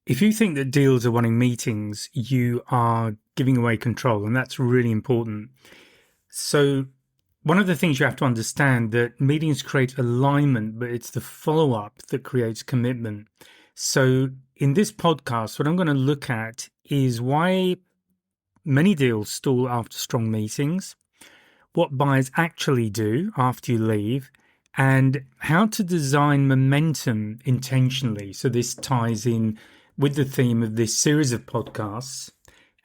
If you think that deals are wanting meetings, you are giving away control, and that's really important. So one of the things you have to understand that meetings create alignment, but it's the follow-up that creates commitment. So in this podcast, what I'm going to look at is why many deals stall after strong meetings, what buyers actually do after you leave, and how to design momentum intentionally. So this ties in with the theme of this series of podcasts,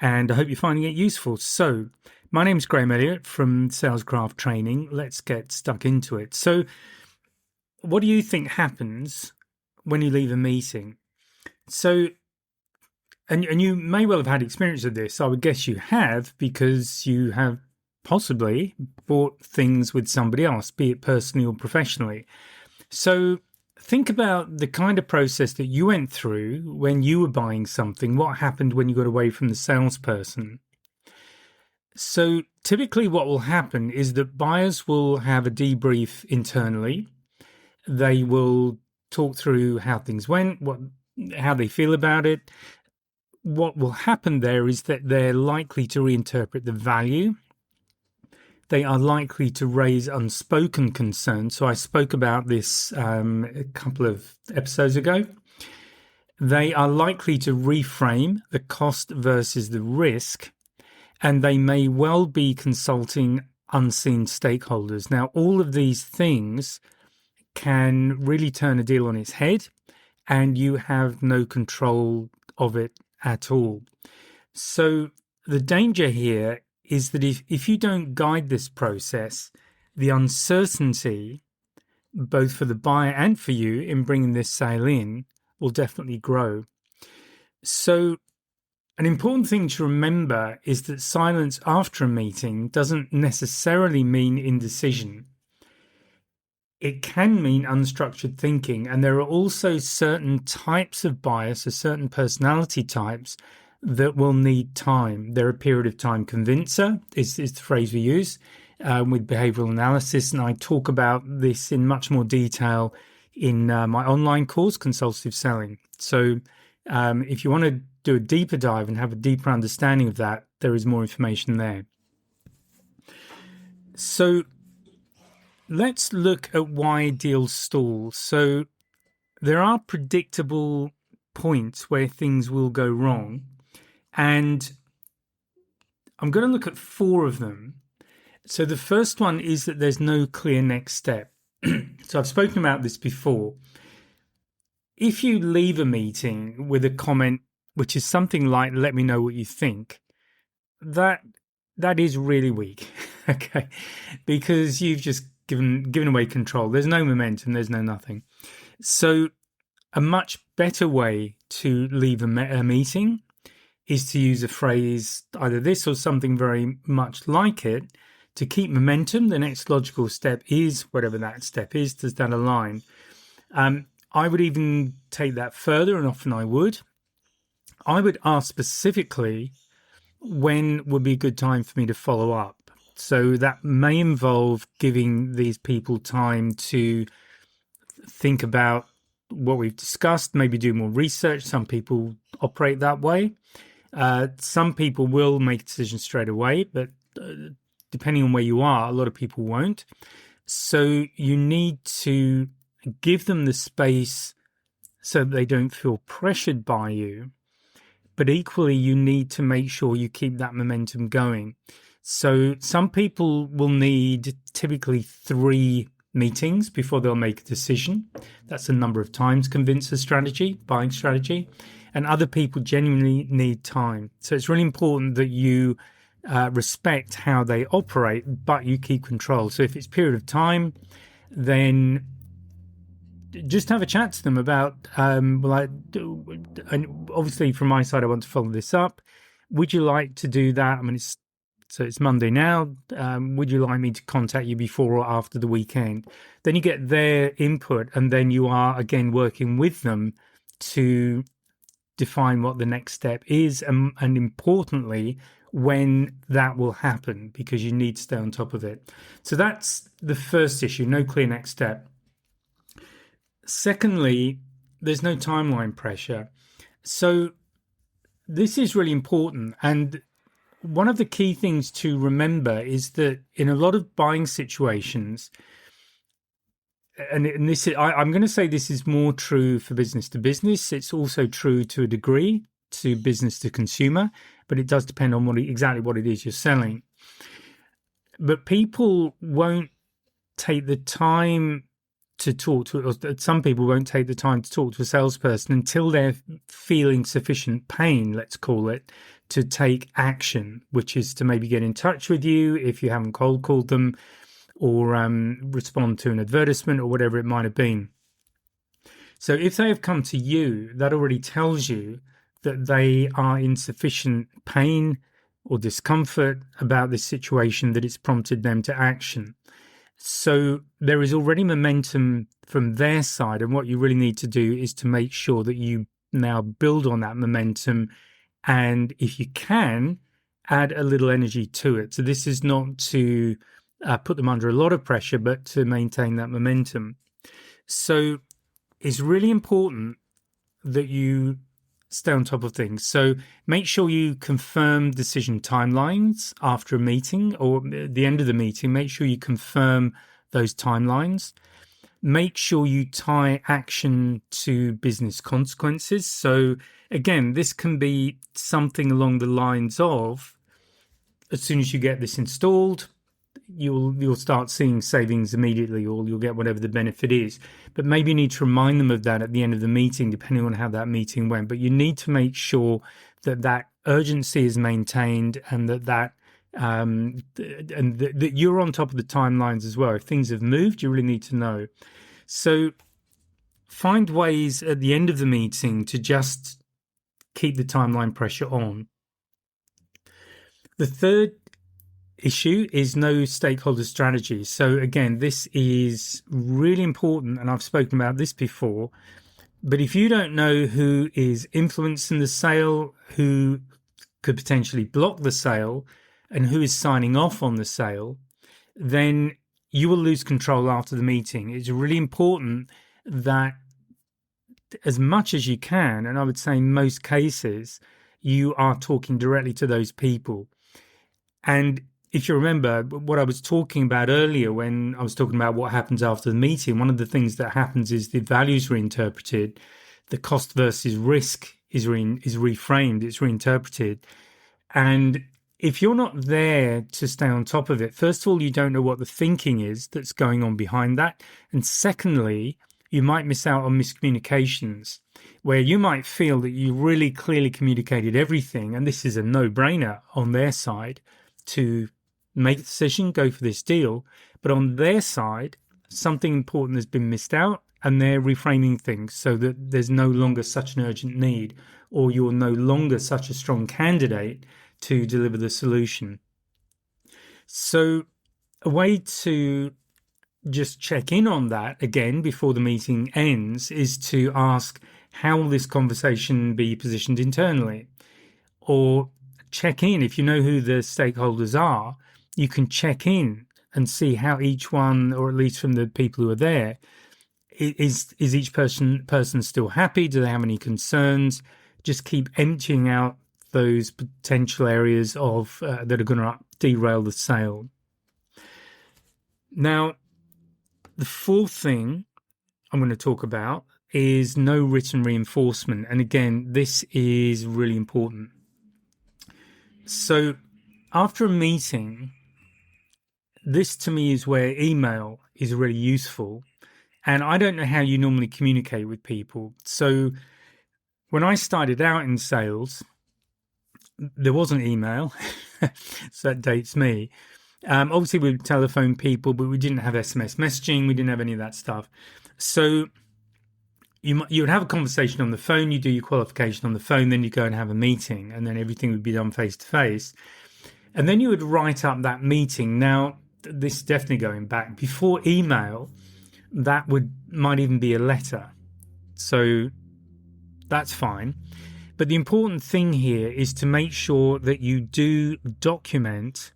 and I hope you're finding it useful. So my name's Graham Elliott from Salescraft Training. Let's get stuck into it. So what do you think happens when you leave a meeting? So, and you may well have had experience of this. I would guess you have, because you have possibly bought things with somebody else, be it personally or professionally. So think about the kind of process that you went through when you were buying something. What happened when you got away from the salesperson? So typically what will happen is that buyers will have a debrief internally. They will talk through how things went, how they feel about it. What will happen there is that they're likely to reinterpret the value. They are likely to raise unspoken concerns. So I spoke about this a couple of episodes ago. They are likely to reframe the cost versus the risk, and they may well be consulting unseen stakeholders. Now, all of these things can really turn a deal on its head, and you have no control of it at all. So the danger here is that if you don't guide this process, the uncertainty, both for the buyer and for you in bringing this sale in, will definitely grow. So an important thing to remember is that silence after a meeting doesn't necessarily mean indecision. It can mean unstructured thinking, and there are also certain types of bias or certain personality types that will need time. They're a period of time convincer, is the phrase we use with behavioral analysis. And I talk about this in much more detail in my online course, Consultative Selling. So if you want to do a deeper dive and have a deeper understanding of that, there is more information there. So let's look at why deals stall. So there are predictable points where things will go wrong. And I'm going to look at 4 of them. So the first one is that there's no clear next step. So I've spoken about this before. If you leave a meeting with a comment, which is something like, let me know what you think, that is really weak, okay? Because you've just given away control. There's no momentum, there's no nothing. So a much better way to leave a meeting is to use a phrase, either this or something very much like it, to keep momentum. The next logical step is, whatever that step is, does that align? I would even take that further, and often I would ask specifically, when would be a good time for me to follow up? So that may involve giving these people time to think about what we've discussed, maybe do more research. Some people operate that way. Some people will make a decision straight away, but depending on where you are, a lot of people won't. So you need to give them the space so that they don't feel pressured by you. But equally, you need to make sure you keep that momentum going. So some people will need typically 3 meetings before they'll make a decision. That's a number of times convincer strategy, buying strategy. And other people genuinely need time. So it's really important that you respect how they operate, but you keep control. So if it's a period of time, then just have a chat to them about, and obviously from my side, I want to follow this up. Would you like to do that? I mean, it's Monday now. Would you like me to contact you before or after the weekend? Then you get their input, and then you are again working with them to define what the next step is, and importantly, when that will happen, because you need to stay on top of it. So that's the first issue, no clear next step. Secondly, there's no timeline pressure. So this is really important. And one of the key things to remember is that in a lot of buying situations, and this is, I'm going to say this is more true for business to business. It's also true to a degree to business to consumer, but it does depend on exactly what it is you're selling. But people won't take the time to talk to, or some people won't take the time to talk to a salesperson until they're feeling sufficient pain, let's call it, to take action, which is to maybe get in touch with you if you haven't cold called them, or respond to an advertisement or whatever it might have been. So if they have come to you, that already tells you that they are in sufficient pain or discomfort about this situation that it's prompted them to action. So there is already momentum from their side, and what you really need to do is to make sure that you now build on that momentum, and if you can, add a little energy to it. So this is not to put them under a lot of pressure, but to maintain that momentum. So it's really important that you stay on top of things. So make sure you confirm decision timelines after a meeting, or at the end of the meeting. Make sure you confirm those timelines. Make sure you tie action to business consequences. So again, this can be something along the lines of, as soon as you get this installed, you'll start seeing savings immediately, or you'll get whatever the benefit is. But maybe you need to remind them of that at the end of the meeting, depending on how that meeting went. But you need to make sure that that urgency is maintained, and that you're on top of the timelines as well. If things have moved, you really need to know. So find ways at the end of the meeting to just keep the timeline pressure on. The third issue is no stakeholder strategy. So again, this is really important, and I've spoken about this before. But if you don't know who is influencing the sale, who could potentially block the sale, and who is signing off on the sale, then you will lose control after the meeting. It's really important that as much as you can, and I would say in most cases, you are talking directly to those people. And if you remember what I was talking about earlier when I was talking about what happens after the meeting, one of the things that happens is the value's reinterpreted, the cost versus risk is reframed, it's reinterpreted. And if you're not there to stay on top of it, first of all, you don't know what the thinking is that's going on behind that. And secondly, you might miss out on miscommunications, where you might feel that you really clearly communicated everything, and this is a no-brainer on their side to make a decision, go for this deal. But on their side, something important has been missed out, and they're reframing things so that there's no longer such an urgent need, or you're no longer such a strong candidate to deliver the solution. So a way to just check in on that again before the meeting ends is to ask, how will this conversation be positioned internally? Or check in, if you know who the stakeholders are, you can check in and see how each one, or at least from the people who are there, is each person still happy? Do they have any concerns? Just keep emptying out those potential areas of that are going to derail the sale. Now, the fourth thing I'm going to talk about is no written reinforcement. And again, this is really important. So after a meeting, this to me is where email is really useful. And I don't know how you normally communicate with people. So when I started out in sales, there wasn't email. So that dates me. Obviously, we would telephone people, but we didn't have SMS messaging. We didn't have any of that stuff. So you would have a conversation on the phone. You do your qualification on the phone. Then you go and have a meeting, and then everything would be done face to face. And then you would write up that meeting. Now, this is definitely going back. Before email, that might even be a letter. So that's fine. But the important thing here is to make sure that you do document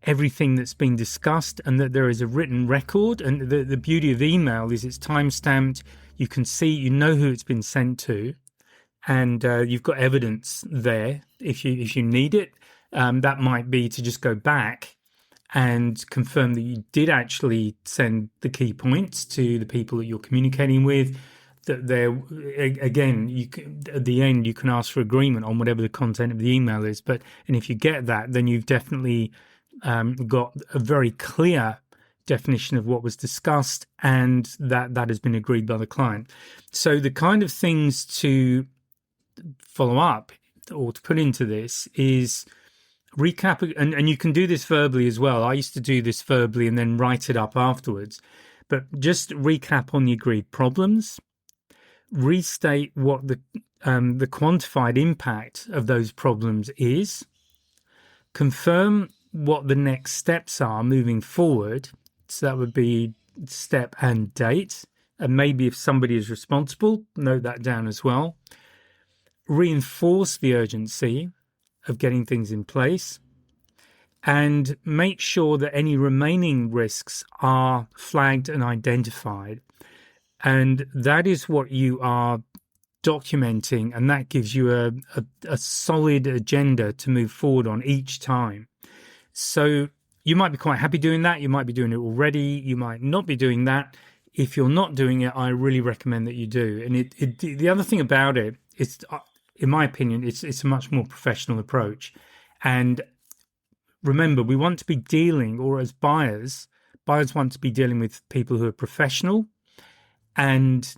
everything that's been discussed, and that there is a written record. And the beauty of email is it's time stamped. You can see, you know who it's been sent to. and you've got evidence there if you need it. That might be to just go back and confirm that you did actually send the key points to the people that you're communicating with. That there, again, you can, at the end you can ask for agreement on whatever the content of the email is. And if you get that, then you've definitely got a very clear definition of what was discussed, and that has been agreed by the client. So the kind of things to follow up or to put into this is recap, and you can do this verbally as well. I used to do this verbally and then write it up afterwards, but just recap on the agreed problems, restate what the quantified impact of those problems is, confirm what the next steps are moving forward. So that would be step and date, and maybe if somebody is responsible, note that down as well. Reinforce the urgency of getting things in place, and make sure that any remaining risks are flagged and identified. And that is what you are documenting, and that gives you a solid agenda to move forward on each time. So you might be quite happy doing that. You might be doing it already. You might not be doing that. If you're not doing it, I really recommend that you do. And the other thing about it is, in my opinion, it's a much more professional approach. And remember, we want to be dealing, or as buyers want to be dealing with people who are professional and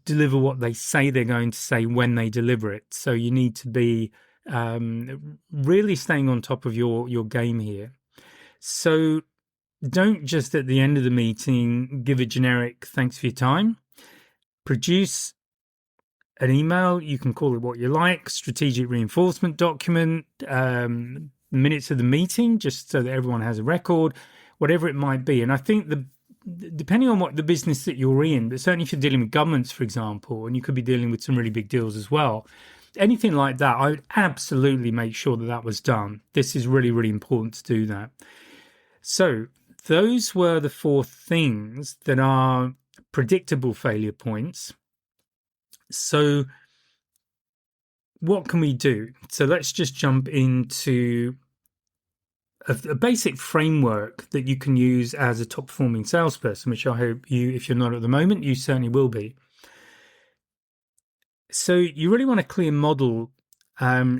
deliver what they say they're going to say when they deliver it. So you need to be really staying on top of your game here. So don't just at the end of the meeting give a generic thanks for your time. Produce an email, you can call it what you like, strategic reinforcement document, minutes of the meeting, just so that everyone has a record, whatever it might be. And I think depending on what the business that you're in, but certainly if you're dealing with governments, for example, and you could be dealing with some really big deals as well, anything like that, I would absolutely make sure that was done. This is really, really important to do that. So those were the 4 things that are predictable failure points. So what can we do? So let's just jump into a basic framework that you can use as a top performing salesperson, which I hope you, if you're not at the moment, you certainly will be. So you really want a clear model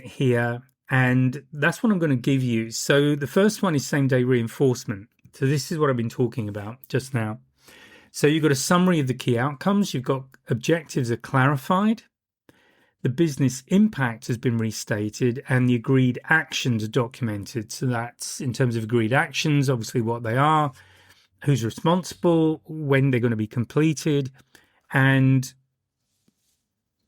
here, and that's what I'm going to give you. So the first one is same day reinforcement. So this is what I've been talking about just now. So you've got a summary of the key outcomes. You've got objectives are clarified. The business impact has been restated, and the agreed actions are documented. So that's in terms of agreed actions, obviously what they are, who's responsible, when they're going to be completed, and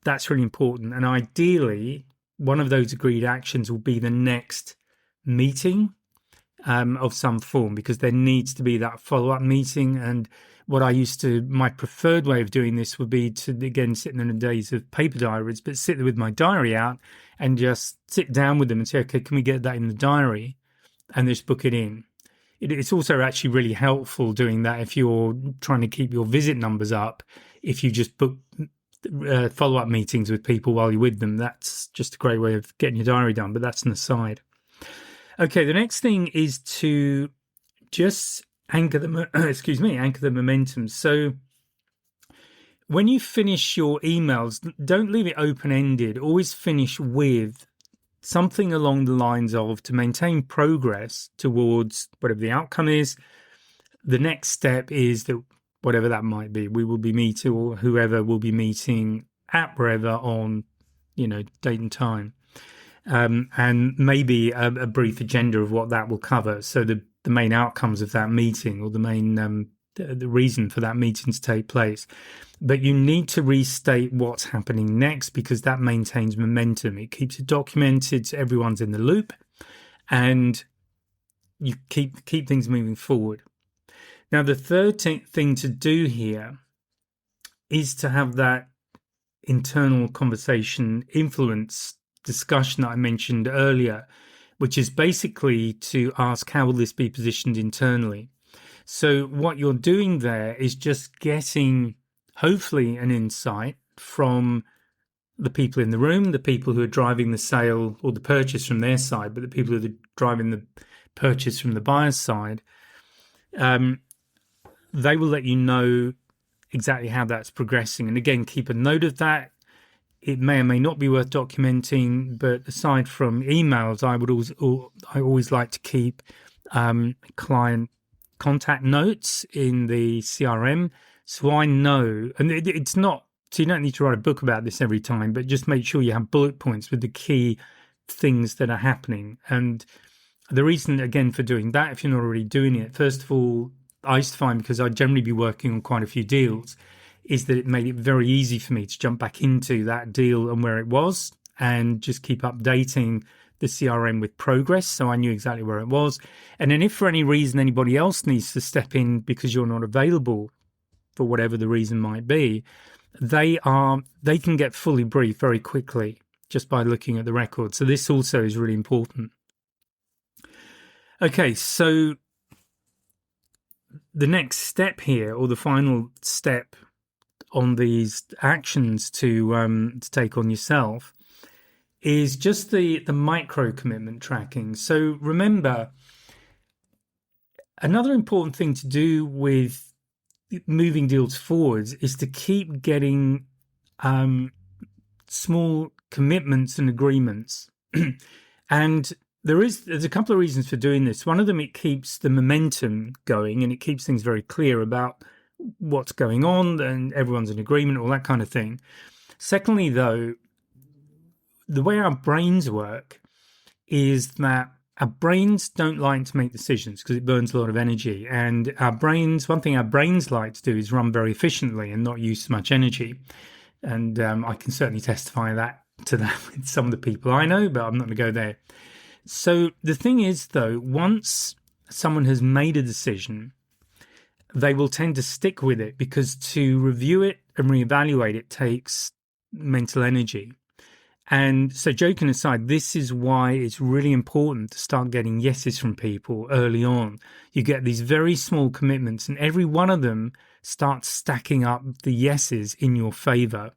that's really important. And ideally, one of those agreed actions will be the next meeting of some form, because there needs to be that follow-up meeting. And my preferred way of doing this would be to, again, sitting in the days of paper diaries, but sit there with my diary out and just sit down with them and say, okay, can we get that in the diary, and just book it in. It's also actually really helpful doing that if you're trying to keep your visit numbers up. If you just book follow-up meetings with people while you're with them, that's just a great way of getting your diary done, but that's an aside. Okay, the next thing is to just anchor the momentum. So when you finish your emails, don't leave it open-ended. Always finish with something along the lines of, to maintain progress towards whatever the outcome is. The next step is that whatever that might be, we will be meeting, or whoever will be meeting at wherever on, date and time. And maybe a brief agenda of what that will cover. So the main outcomes of that meeting, or the main the reason for that meeting to take place. But you need to restate what's happening next, because that maintains momentum. It keeps it documented, so everyone's in the loop, and you keep things moving forward. Now, the third thing to do here is to have that internal conversation influence discussion that I mentioned earlier, which is basically to ask, how will this be positioned internally? So what you're doing there is just getting, hopefully, an insight from the people in the room, the people who are driving the sale or the purchase from their side, but the people who are driving the purchase from the buyer's side, they will let you know exactly how that's progressing. And again, keep a note of that. It may or may not be worth documenting, but aside from emails, I always like to keep client contact notes in the CRM, so I know. And it's not, so you don't need to write a book about this every time, but just make sure you have bullet points with the key things that are happening. And the reason, again, for doing that, if you're not already doing it, first of all, I used to find, because I'd generally be working on quite a few deals, is that it made it very easy for me to jump back into that deal and where it was and just keep updating the CRM with progress, so I knew exactly where it was. And then if for any reason anybody else needs to step in because you're not available for whatever the reason might be, they can get fully briefed very quickly just by looking at the record. So this also is really important. Okay, so the next step here, or the final step on these actions to take on yourself, is just the micro commitment tracking. So remember, another important thing to do with moving deals forwards is to keep getting small commitments and agreements. And there's a couple of reasons for doing this. One of them, it keeps the momentum going and it keeps things very clear about what's going on and everyone's in agreement, all that kind of thing. Secondly, though, the way our brains work is that our brains don't like to make decisions because it burns a lot of energy. And one thing our brains like to do is run very efficiently and not use so much energy. And I can certainly testify to that with some of the people I know, but I'm not going to go there. So the thing is, though, once someone has made a decision, they will tend to stick with it, because to review it and reevaluate it takes mental energy. And so, joking aside, this is why it's really important to start getting yeses from people early on. You get these very small commitments, and every one of them starts stacking up the yeses in your favor.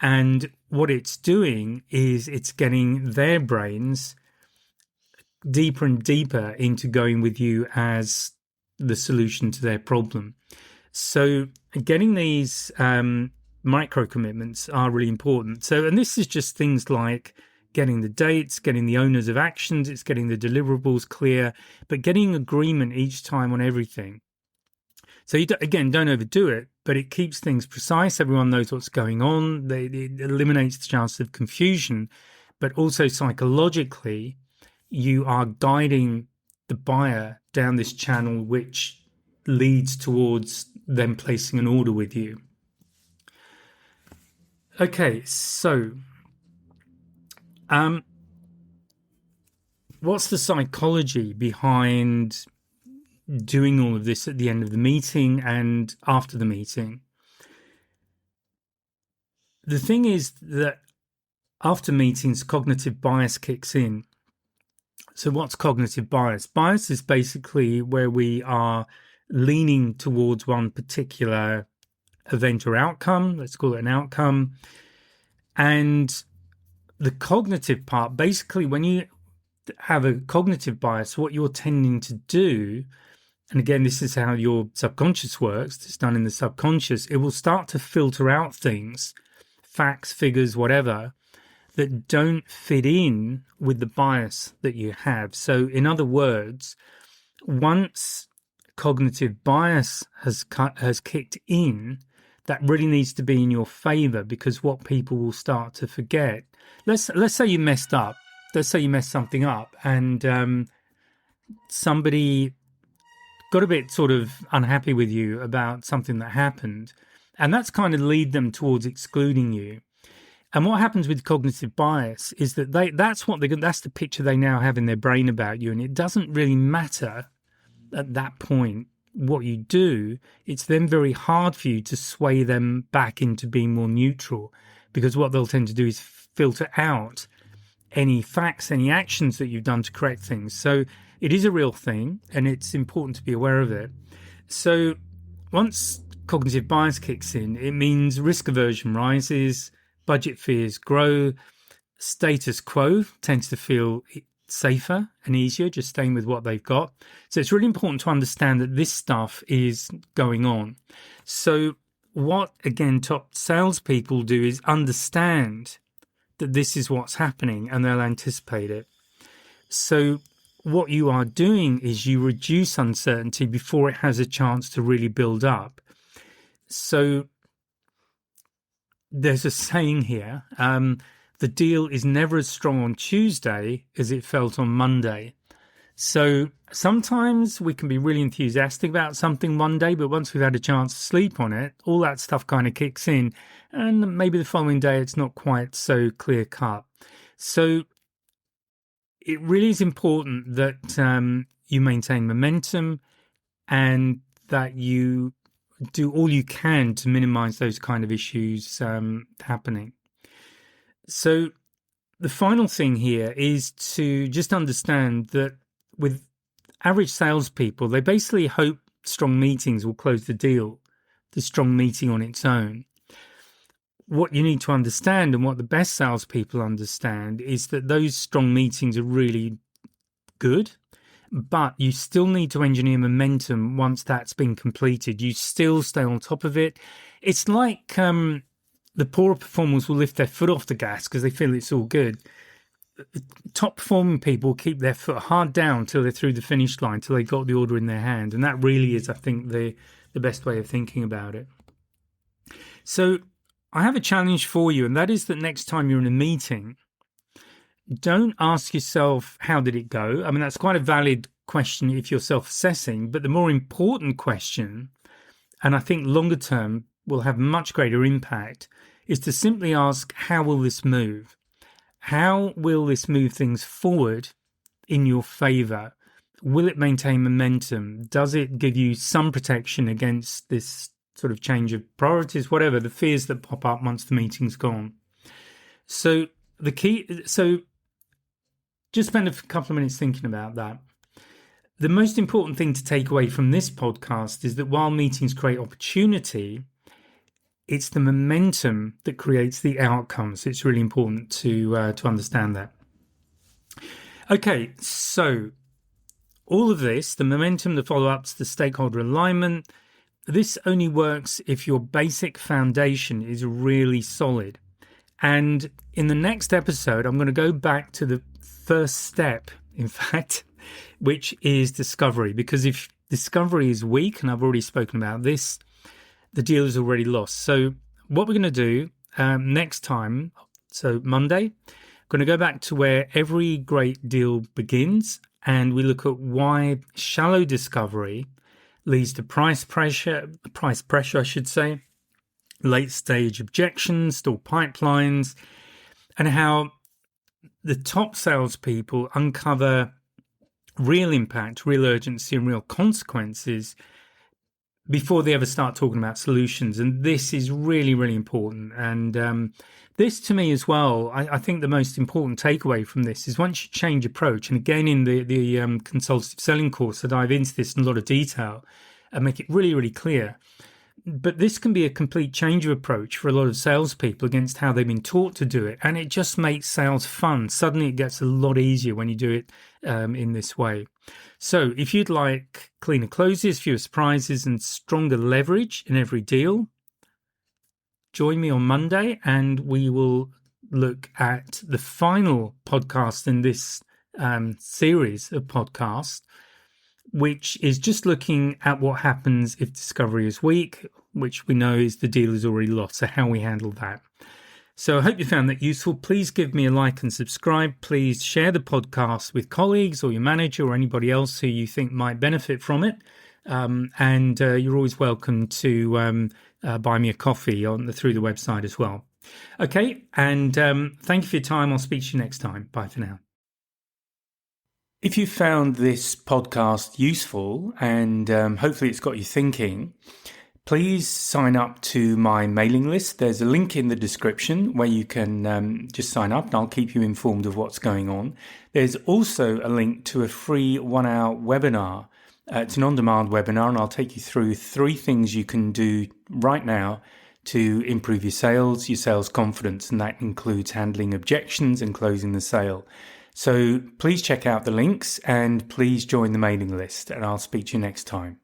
And what it's doing is it's getting their brains deeper and deeper into going with you as the solution to their problem. So getting these micro commitments are really important. So, and this is just things like getting the dates, getting the owners of actions, it's getting the deliverables clear, but getting agreement each time on everything. So you don't overdo it, but it keeps things precise. Everyone knows what's going on. It eliminates the chance of confusion, but also psychologically, you are guiding the buyer down this channel, which leads towards them placing an order with you. Okay, so what's the psychology behind doing all of this at the end of the meeting and after the meeting? The thing is that after meetings, cognitive bias kicks in. So what's cognitive bias? Bias is basically where we are leaning towards one particular event or outcome. Let's call it an outcome. And the cognitive part, basically when you have a cognitive bias, what you're tending to do, and again, this is how your subconscious works, it's done in the subconscious, it will start to filter out things, facts, figures, whatever, that don't fit in with the bias that you have. So in other words, once cognitive bias has kicked in, that really needs to be in your favor, because what people will start to forget. Let's say you messed up. Let's say you messed something up and somebody got a bit sort of unhappy with you about something that happened, and that's kind of lead them towards excluding you. And what happens with cognitive bias is that that's the picture they now have in their brain about you. And it doesn't really matter at that point what you do. It's then very hard for you to sway them back into being more neutral, because what they'll tend to do is filter out any facts, any actions that you've done to correct things. So it is a real thing, and it's important to be aware of it. So once cognitive bias kicks in, it means risk aversion rises, budget fears grow. Status quo tends to feel safer and easier, just staying with what they've got. So it's really important to understand that this stuff is going on. So what, again, top salespeople do is understand that this is what's happening and they'll anticipate it. So what you are doing is you reduce uncertainty before it has a chance to really build up. So there's a saying here, the deal is never as strong on Tuesday as it felt on Monday. So sometimes we can be really enthusiastic about something one day, but once we've had a chance to sleep on it, all that stuff kind of kicks in. And maybe the following day, it's not quite so clear cut. So it really is important that you maintain momentum and that you do all you can to minimize those kind of issues happening. So the final thing here is to just understand that with average salespeople, they basically hope strong meetings will close the deal, the strong meeting on its own. What you need to understand, and what the best salespeople understand, is that those strong meetings are really good, but you still need to engineer momentum once that's been completed. You still stay on top of it. It's like the poorer performers will lift their foot off the gas because they feel it's all good. Top performing people keep their foot hard down till they're through the finish line, till they've got the order in their hand. And that really is, I think, the best way of thinking about it. So I have a challenge for you, and that is that next time you're in a meeting, don't ask yourself, how did it go? I mean, that's quite a valid question if you're self-assessing, but the more important question, and I think longer term will have much greater impact, is to simply ask, how will this move? How will this move things forward in your favor? Will it maintain momentum? Does it give you some protection against this sort of change of priorities, whatever, the fears that pop up once the meeting's gone? So just spend a couple of minutes thinking about that. The most important thing to take away from this podcast is that while meetings create opportunity, it's the momentum that creates the outcomes. It's really important to understand that. Okay, so all of this, the momentum, the follow-ups, the stakeholder alignment, this only works if your basic foundation is really solid. And in the next episode, I'm going to go back to the first step, in fact, which is discovery. Because if discovery is weak, and I've already spoken about this, the deal is already lost. So what we're going to do next time, so Monday, I'm going to go back to where every great deal begins, and we look at why shallow discovery leads to price pressure, I should say, late stage objections, stalled pipelines, and how the top salespeople uncover real impact, real urgency, and real consequences before they ever start talking about solutions. And this is really, really important. And this, to me as well, I think the most important takeaway from this is once you change approach, and again in the consultative selling course, I dive into this in a lot of detail and make it really, really clear. But this can be a complete change of approach for a lot of salespeople against how they've been taught to do it. And it just makes sales fun. Suddenly it gets a lot easier when you do it in this way. So if you'd like cleaner closes, fewer surprises, and stronger leverage in every deal, join me on Monday and we will look at the final podcast in this series of podcasts, which is just looking at what happens if discovery is weak, which we know is the deal is already lost, so how we handle that. So I hope you found that useful. Please give me a like and subscribe. Please share the podcast with colleagues or your manager or anybody else who you think might benefit from it. And you're always welcome to buy me a coffee through the website as well. Okay, and thank you for your time. I'll speak to you next time. Bye for now. If you found this podcast useful and hopefully it's got you thinking, please sign up to my mailing list. There's a link in the description where you can just sign up and I'll keep you informed of what's going on. There's also a link to a free 1-hour webinar. It's an on-demand webinar and I'll take you through 3 things you can do right now to improve your sales confidence, and that includes handling objections and closing the sale. So please check out the links and please join the mailing list, and I'll speak to you next time.